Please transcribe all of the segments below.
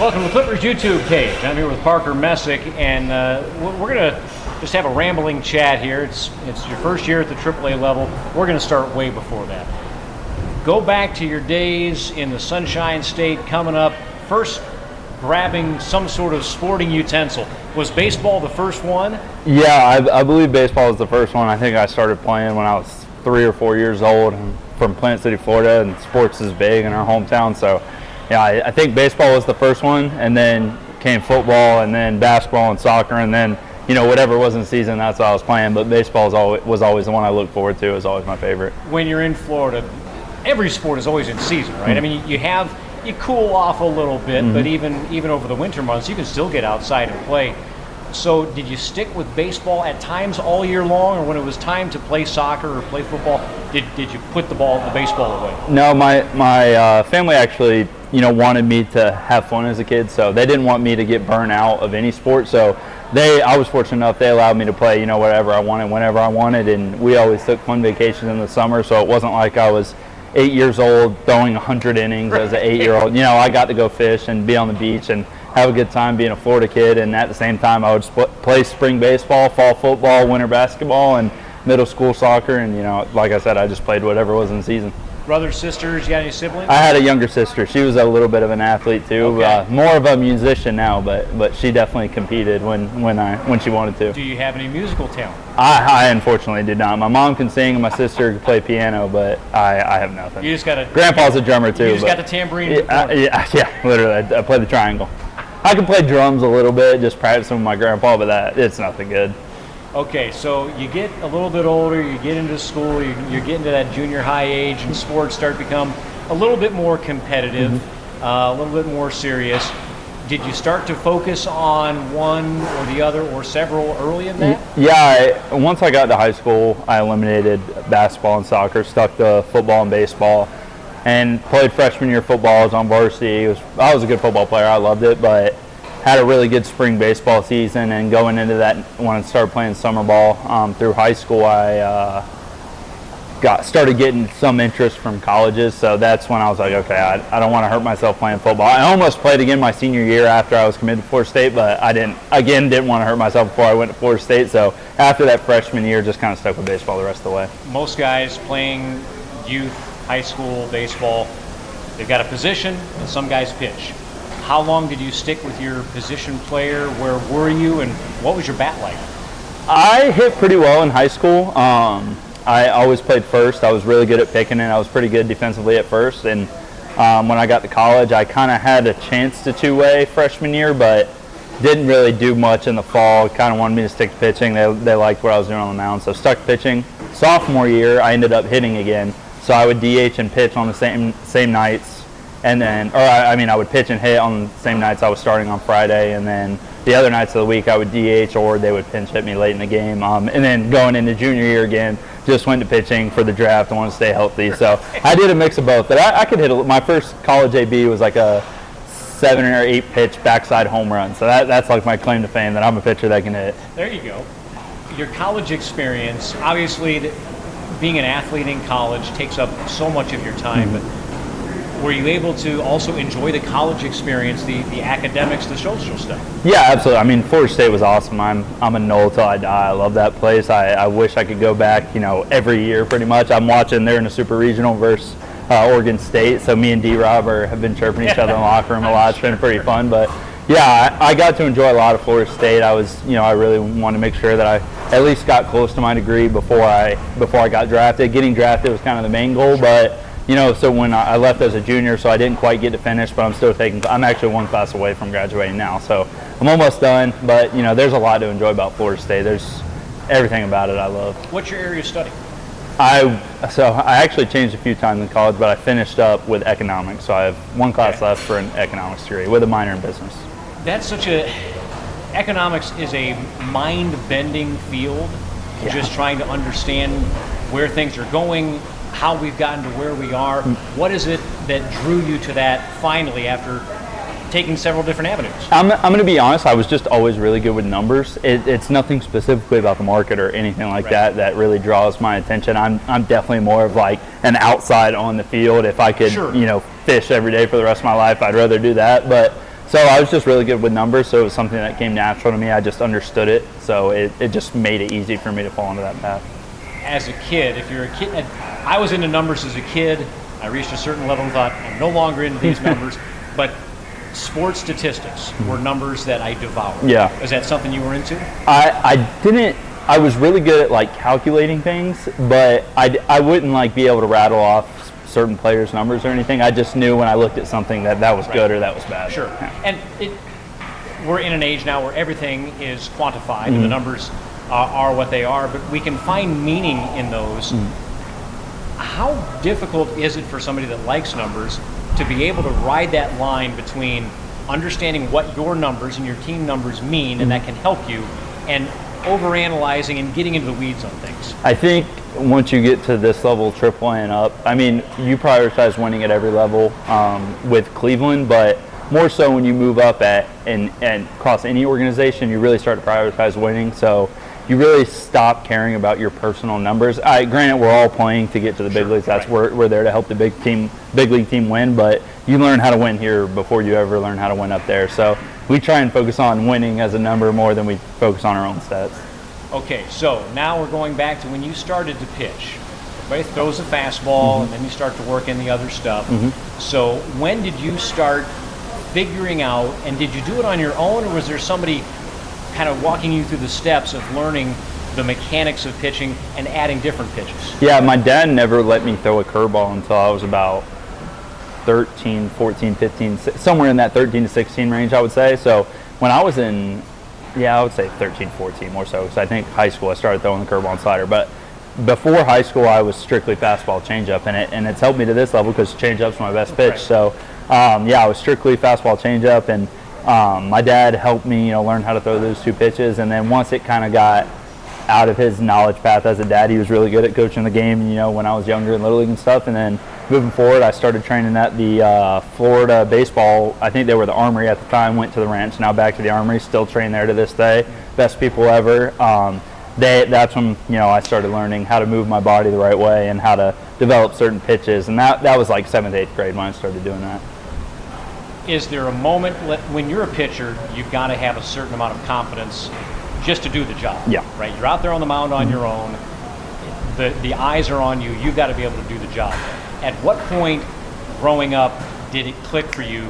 Welcome to the Clippers YouTube page. I'm here with Parker Messick, and we're going to just have a rambling chat here. It's your first year at the AAA level. We're going to start way before that. Go back to your days in the Sunshine State coming up, first grabbing some sort of sporting utensil. Was baseball the first one? Yeah, I believe baseball was the first one. I think I started playing when I was 3 or 4 years old. I'm from Plant City, Florida, and sports is big in our hometown. So, yeah, I think baseball was the first one, and then came football, and then basketball and soccer, and then, whatever was in season, that's what I was playing. But baseball was always the one I looked forward to. It was always my favorite. When you're in Florida, every sport is always in season, right? Mm-hmm. I mean, you cool off a little bit, mm-hmm. but even over the winter months, you can still get outside and play. So did you stick with baseball at times all year long, or when it was time to play soccer or play football, did you put the baseball away? No, my family actually, wanted me to have fun as a kid, so they didn't want me to get burnt out of any sport. So I was fortunate enough, they allowed me to play, whatever I wanted, whenever I wanted, and we always took fun vacations in the summer, so it wasn't like I was 8 years old throwing 100 innings as an 8-year-old. I got to go fish and be on the beach and have a good time being a Florida kid, and at the same time I would play spring baseball, fall football, winter basketball, and middle school soccer, and like I said, I just played whatever was in season. Brothers, sisters, you got any siblings? I had a younger sister. She was a little bit of an athlete too. Okay. More of a musician now, but she definitely competed when she wanted to. Do you have any musical talent? I unfortunately did not. My mom can sing and my sister can play piano, but I have nothing. You just got Grandpa's a drummer too. You just got the tambourine. Yeah, literally. I play the triangle. I can play drums a little bit, just practicing with my grandpa, but it's nothing good. Okay, so you get a little bit older, you get into school, you're getting to that junior high age, and sports start to become a little bit more competitive, mm-hmm. A little bit more serious. Did you start to focus on one or the other or several early in that? Yeah, once I got to high school, I eliminated basketball and soccer, stuck to football and baseball, and played freshman year football. I was on varsity. I was a good football player. I loved it, but had a really good spring baseball season, and going into that, when I started playing summer ball through high school, I started getting some interest from colleges, so that's when I was like, okay, I don't want to hurt myself playing football. I almost played again my senior year after I was committed to Florida State, but I didn't want to hurt myself before I went to Florida State, so after that freshman year, just kind of stuck with baseball the rest of the way. Most guys playing youth, high school, baseball, they've got a position, and some guys pitch. How long did you stick with your position player? Where were you, and what was your bat like? I hit pretty well in high school. I always played first. I was really good at picking, and I was pretty good defensively at first. And when I got to college, I kind of had a chance to two-way freshman year, but didn't really do much in the fall. Kind of wanted me to stick to pitching. They liked what I was doing on the mound, so stuck pitching. Sophomore year, I ended up hitting again, so I would DH and pitch on the same nights. And then, I would pitch and hit on the same nights I was starting on Friday, and then the other nights of the week I would DH or they would pinch hit me late in the game. And then going into junior year again, just went to pitching for the draft. I wanted to stay healthy, so I did a mix of both. But I could hit my first college AB was like a 7 or 8 pitch backside home run. So that's like my claim to fame, that I'm a pitcher that can hit. There you go. Your college experience, obviously, being an athlete in college takes up so much of your time, mm-hmm. but were you able to also enjoy the college experience, the academics, the social stuff? Yeah, absolutely. I mean, Florida State was awesome. I'm a Knoll till I die. I love that place. I wish I could go back, every year pretty much. I'm watching they're in a super regional versus Oregon State, so me and D-Rob have been chirping each other in the locker room a lot. It's been pretty fun, but yeah, I got to enjoy a lot of Florida State. I really wanted to make sure that I at least got close to my degree before I got drafted. Getting drafted was kind of the main goal, but so when I left as a junior, so I didn't quite get to finish, but I'm actually one class away from graduating now, so I'm almost done, but there's a lot to enjoy about Florida State. There's everything about it I love. What's your area of study? I actually changed a few times in college, but I finished up with economics, so I have one class left for an economics degree with a minor in business. Economics is a mind-bending field, just trying to understand where things are going, how we've gotten to where we are. What is it that drew you to that finally after taking several different avenues? I'm going to be honest, I was just always really good with numbers. It's nothing specifically about the market or anything like that really draws my attention. I'm definitely more of like an outside on the field. If I could, fish every day for the rest of my life, I'd rather do that. But So I was just really good with numbers, so it was something that came natural to me. I just understood it, so it just made it easy for me to fall into that path. As a kid, if you're a kid, I was into numbers as a kid. I reached a certain level and thought, I'm no longer into these numbers, but sports statistics were numbers that I devoured. Yeah. Is that something you were into? I was really good at like calculating things, but I wouldn't like be able to rattle off certain players' numbers or anything. I just knew when I looked at something that was good or that was bad. Sure. Yeah. And we're in an age now where everything is quantified and the numbers are what they are, but we can find meaning in those. How difficult is it for somebody that likes numbers to be able to ride that line between understanding what your numbers and your team numbers mean, and that can help you, and overanalyzing and getting into the weeds on things? I think once you get to this level, AAA and up, I mean, you prioritize winning at every level with Cleveland, but more so when you move up and across any organization, you really start to prioritize winning. So you really stop caring about your personal numbers. Granted, we're all playing to get to the big leagues. That's we're there to help the big league team win. But you learn how to win here before you ever learn how to win up there. So we try and focus on winning as a number more than we focus on our own stats. Okay, so now we're going back to when you started to pitch. Everybody throws a fastball, and then you start to work in the other stuff. So when did you start figuring out, and did you do it on your own, or was there somebody kind of walking you through the steps of learning the mechanics of pitching and adding different pitches? Yeah, my dad never let me throw a curveball until I was about 13, 14, 15, somewhere in that 13 to 16 range, I would say. So when I was I would say 13, 14 more so, because I think high school I started throwing the curveball and slider. But before high school, I was strictly fastball changeup, and it's helped me to this level because changeup's my best pitch. Right. So I was strictly fastball changeup, and my dad helped me, learn how to throw those two pitches. And then once it kind of got out of his knowledge path as a dad, he was really good at coaching the game, when I was younger in Little League and stuff. And then moving forward, I started training at the Florida baseball. I think they were the Armory at the time, went to the ranch, now back to the Armory, still train there to this day. Best people ever. That's when, I started learning how to move my body the right way and how to develop certain pitches. And that was like 7th, 8th grade when I started doing that. Is there a moment when you're a pitcher, you've got to have a certain amount of confidence just to do the job? Yeah. Right? You're out there on the mound on your own. The eyes are on you. You've got to be able to do the job. At what point growing up did it click for you,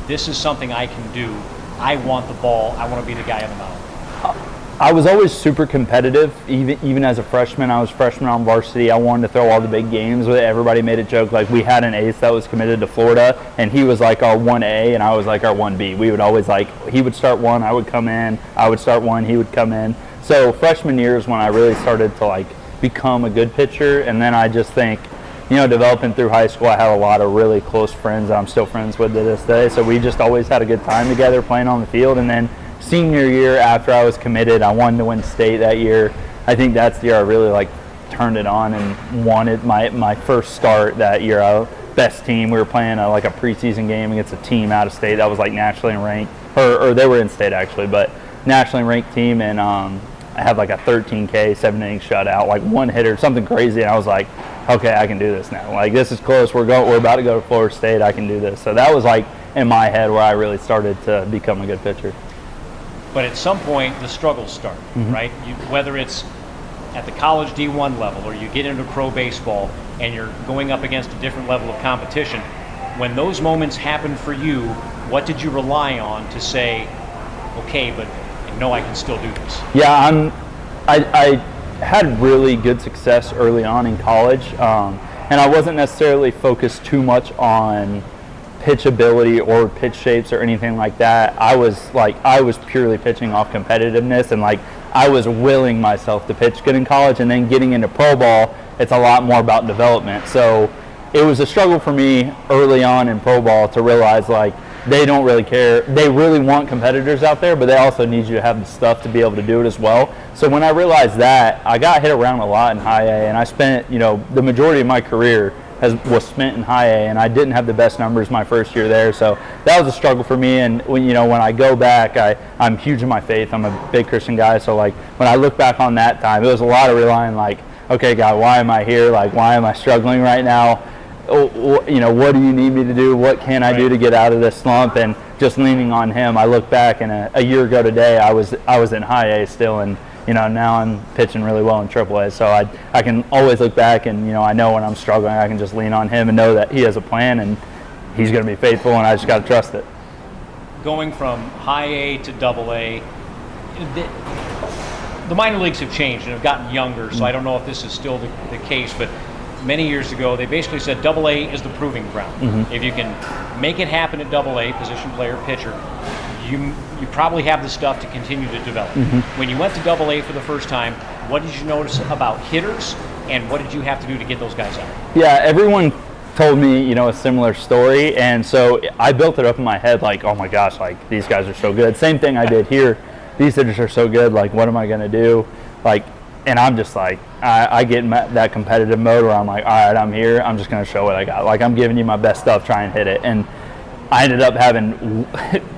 this is something I can do, I want the ball, I want to be the guy on the mound? I was always super competitive. Even as a freshman, I was freshman on varsity. I wanted to throw all the big games. Everybody made a joke, like we had an ace that was committed to Florida, and he was like our 1A, and I was like our 1B. We would always he would start one, I would come in. I would start one, he would come in. So freshman year is when I really started to become a good pitcher, and then I just think, developing through high school, I had a lot of really close friends that I'm still friends with to this day. So we just always had a good time together playing on the field, and then senior year, after I was committed, I wanted to win state that year. I think that's the year I really turned it on and wanted my first start that year. Best team. We were playing a preseason game against a team out of state that was nationally ranked, or they were in state actually, but nationally ranked team. And I had a 13K 7-inning shutout, one hitter, something crazy. And I was like, okay, I can do this now. This is close. We're about to go to Florida State. I can do this. So that was in my head where I really started to become a good pitcher. But at some point, the struggles start, right? Whether it's at the college D1 level or you get into pro baseball and you're going up against a different level of competition, when those moments happen for you, what did you rely on to say, okay, but I know I can still do this? Yeah, I had really good success early on in college, and I wasn't necessarily focused too much on pitch ability or pitch shapes or anything like that. I was purely pitching off competitiveness, and I was willing myself to pitch good in college, and then getting into pro ball, it's a lot more about development. So it was a struggle for me early on in pro ball to realize they don't really care. They really want competitors out there, but they also need you to have the stuff to be able to do it as well. So when I realized that, I got hit around a lot in high A, and I spent the majority of my career was spent in high A, and I didn't have the best numbers my first year there. So that was a struggle for me. And when I go back, I'm huge in my faith. I'm a big Christian guy. So when I look back on that time, it was a lot of relying okay, God, why am I here? Why am I struggling right now? What do you need me to do? What can I do to get out of this slump? And just leaning on him. I look back, and a year ago today, I was in high A still, and now I'm pitching really well in AAA. So I can always look back, and I know when I'm struggling, I can just lean on him and know that he has a plan, and he's going to be faithful, and I just got to trust it. Going from high A to double A, the minor leagues have changed and have gotten younger, so I don't know if this is still the case, but many years ago they basically said double A is the proving ground. If you can make it happen at double A, position player, pitcher, you probably have the stuff to continue to develop. When you went to double A for the first time, what did you notice about hitters, and what did you have to do to get those guys out? Yeah, everyone told me, a similar story, and so I built it up in my head like, oh my gosh, like these guys are so good. Same thing I did here. These hitters are so good, like what am I going to do? Like, and I'm just like, I get in that competitive mode where I'm like, all right, I'm here, I'm just going to show what I got. Like, I'm giving you my best stuff, try and hit it. And I ended up having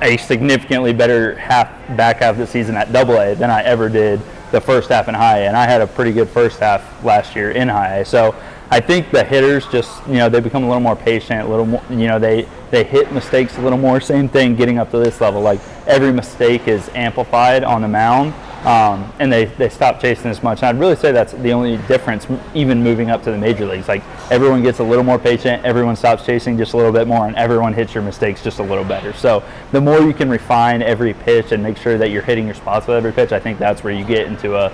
a significantly better back half of the season at double A than I ever did the first half in high A. And I had a pretty good first half last year in high A. So I think the hitters just, they become a little more patient, a little more, they hit mistakes a little more. Same thing getting up to this level. Like, every mistake is amplified on the mound, and they stop chasing as much. And I'd really say that's the only difference, even moving up to the major leagues. Like, everyone gets a little more patient, everyone stops chasing just a little bit more, and everyone hits your mistakes just a little better. So the more you can refine every pitch and make sure that you're hitting your spots with every pitch, I think that's where you get into a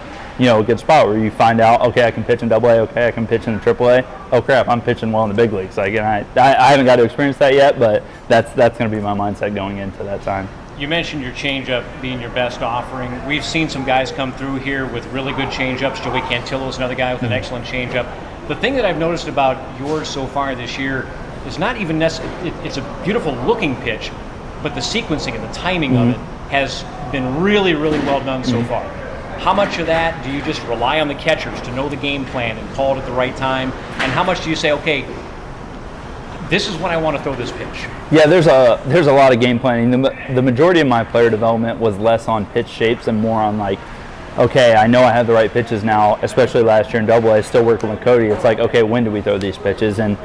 good spot where you find out, okay, I can pitch in double A, okay, I can pitch in triple A. Oh crap, I'm pitching well in the big leagues. Like, and I haven't got to experience that yet, but that's going to be my mindset going into that time. You mentioned your changeup being your best offering. We've seen some guys come through here with really good changeups. Joey Cantillo's another guy with an excellent changeup. The thing that I've noticed about yours so far this year is not even necessarily, it's a beautiful looking pitch, but the sequencing and the timing of it has been really, really well done so far. How much of that do you just rely on the catchers to know the game plan and call it at the right time? And how much do you say, okay, this is when I want to throw this pitch? Yeah, there's a lot of game planning. The majority of my player development was less on pitch shapes and more on like, okay, I know I have the right pitches now, especially last year in double A, still working with Cody. It's like, okay, when do we throw these pitches? And,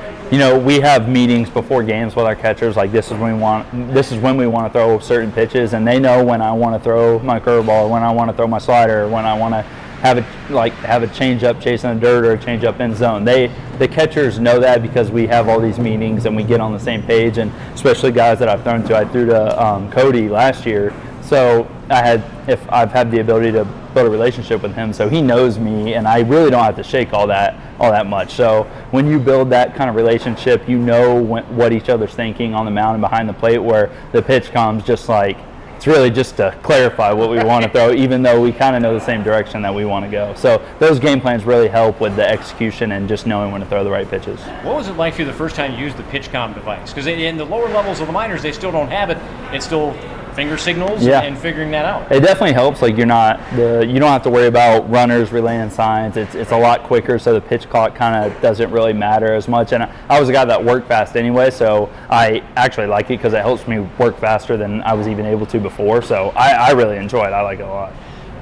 we have meetings before games with our catchers, like this is when we want to throw certain pitches, and they know when I want to throw my curveball, when I want to throw my slider, when I want to have a change up chasing the dirt or a change up in zone. The catchers know that because we have all these meetings and we get on the same page, and especially guys that I've thrown to. I threw to Cody last year, so I've had the ability to build a relationship with him, so he knows me, and I really don't have to shake all that much. So when you build that kind of relationship, what each other's thinking on the mound and behind the plate, where the pitch comes just like, it's really just to clarify what we want to throw, even though we kind of know the same direction that we want to go. So those game plans really help with the execution and just knowing when to throw the right pitches. What was it like for you the first time you used the PitchCom device? Because in the lower levels of the minors, they still don't have it. It's still finger signals and figuring that out. It definitely helps. Like, you don't have to worry about runners relaying signs. It's a lot quicker, so the pitch clock kind of doesn't really matter as much. And I was a guy that worked fast anyway, so I actually like it because it helps me work faster than I was even able to before. So I really enjoy it. I like it a lot.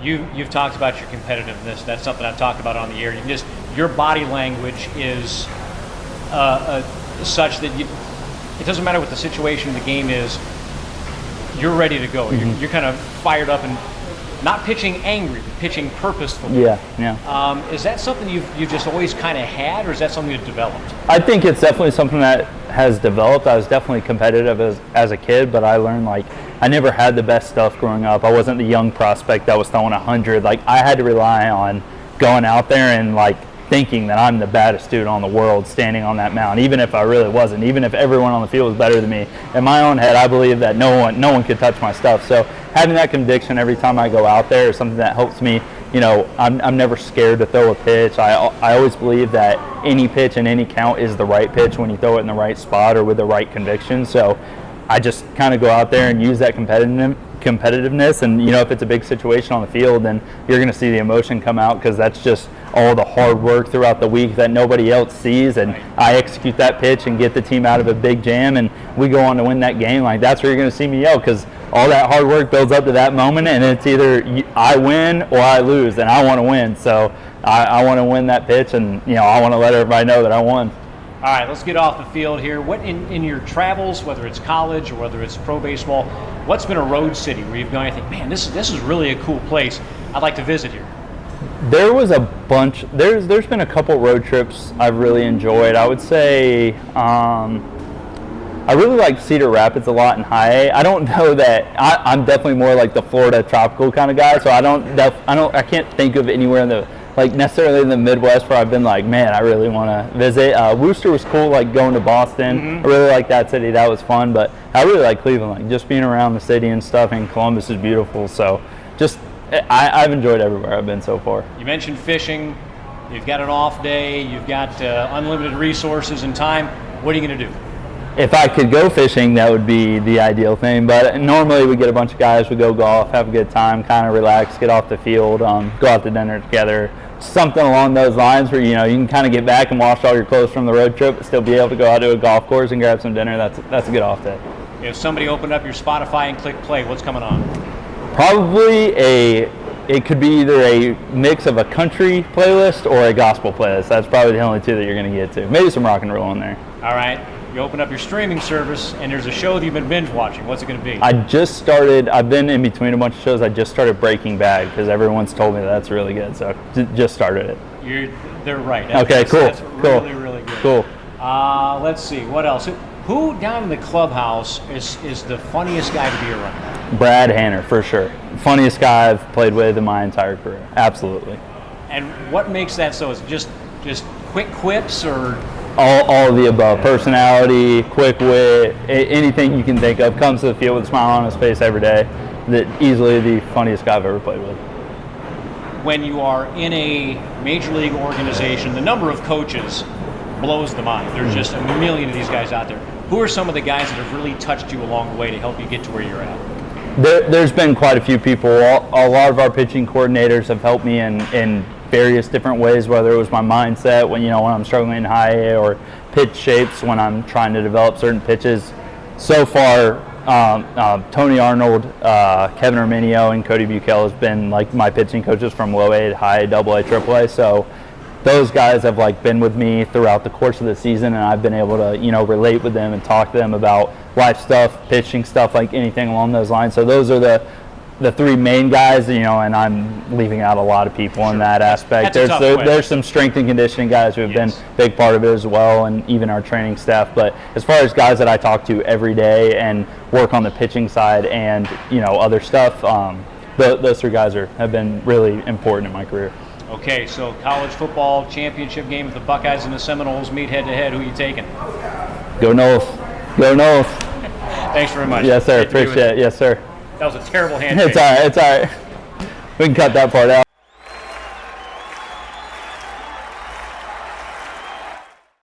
You've talked about your competitiveness. That's something I've talked about on the air. Your body language is such that it doesn't matter what the situation of the game is. You're ready to go. You're kind of fired up and not pitching angry, but pitching purposefully. Yeah. Is that something you've just always kind of had, or is that something you've developed? I think it's definitely something that has developed. I was definitely competitive as a kid, but I learned, like, I never had the best stuff growing up. I wasn't the young prospect that was throwing 100. Like, I had to rely on going out there and, like, thinking that I'm the baddest dude on the world standing on that mound, even if I really wasn't, even if everyone on the field was better than me. In my own head, I believe that no one could touch my stuff. So having that conviction every time I go out there is something that helps me. I'm never scared to throw a pitch. I always believe that any pitch and any count is the right pitch when you throw it in the right spot or with the right conviction. So I just kind of go out there and use that competitiveness, and if it's a big situation on the field, then you're going to see the emotion come out, because that's just all the hard work throughout the week that nobody else sees, and I execute that pitch and get the team out of a big jam, and we go on to win that game. Like, that's where you're going to see me yell, because all that hard work builds up to that moment, and it's either I win or I lose, and I want to win. So I want to win that pitch, and I want to let everybody know that I won. All right, let's get off the field here. What in your travels, whether it's college or whether it's pro baseball, what's been a road city where you've gone and think, man, this is really a cool place. I'd like to visit here. There was a bunch. There's been a couple road trips I've really enjoyed. I would say I really like Cedar Rapids a lot in high A. I don't know that I'm definitely more like the Florida tropical kind of guy, so I can't think of anywhere in the necessarily in the Midwest where I've been like, man, I really want to visit. Worcester was cool, like going to Boston. Mm-hmm. I really like that city. That was fun, but I really like Cleveland. Like just being around the city and stuff, and Columbus is beautiful. So just I've enjoyed everywhere I've been so far. You mentioned fishing. You've got an off day. You've got unlimited resources and time. What are you going to do? If I could go fishing, that would be the ideal thing. But normally we get a bunch of guys, we go golf, have a good time, kind of relax, get off the field, go out to dinner together. Something along those lines where you can kind of get back and wash all your clothes from the road trip, but still be able to go out to a golf course and grab some dinner. That's a good off day. If somebody opened up your Spotify and clicked play, what's coming on? Probably it could be either a mix of a country playlist or a gospel playlist. That's probably the only two that you're going to get to. Maybe some rock and roll in there. All right. You open up your streaming service, and there's a show that you've been binge watching. What's it going to be? I've been in between a bunch of shows. I just started Breaking Bad because everyone's told me that's really good, so just started it. They're right. Cool. That's really, really good. Cool. Let's see. What else? Who down in the clubhouse is the funniest guy to be around? Brad Hanner, for sure. Funniest guy I've played with in my entire career. Absolutely. And what makes that so? Is it just quick quips or? All of the above. Personality, quick wit, anything you can think of. Comes to the field with a smile on his face every day. Easily the funniest guy I've ever played with. When you are in a major league organization, the number of coaches blows the mind. There's just a million of these guys out there. Who are some of the guys that have really touched you along the way to help you get to where you're at? There's been quite a few people. A lot of our pitching coordinators have helped me in various different ways, whether it was my mindset when I'm struggling in high A, or pitch shapes when I'm trying to develop certain pitches. So far, Tony Arnold, Kevin Arminio, and Cody Buchel has been like my pitching coaches from low A to high A, double A, triple A. So those guys have been with me throughout the course of the season, and I've been able to relate with them and talk to them about life stuff, pitching stuff, like anything along those lines. So those are the three main guys, and I'm leaving out a lot of people in that aspect. There's some strength and conditioning guys who have been a big part of it as well, and even our training staff. But as far as guys that I talk to every day and work on the pitching side and other stuff, those three guys have been really important in my career. Okay, so college football championship game, if the Buckeyes and the Seminoles meet head to head, who are you taking? Go Noles. Go Noles. Thanks very much. Yes, sir. Appreciate it. Yes, sir. That was a terrible handshake. It's all right. We can cut that part out.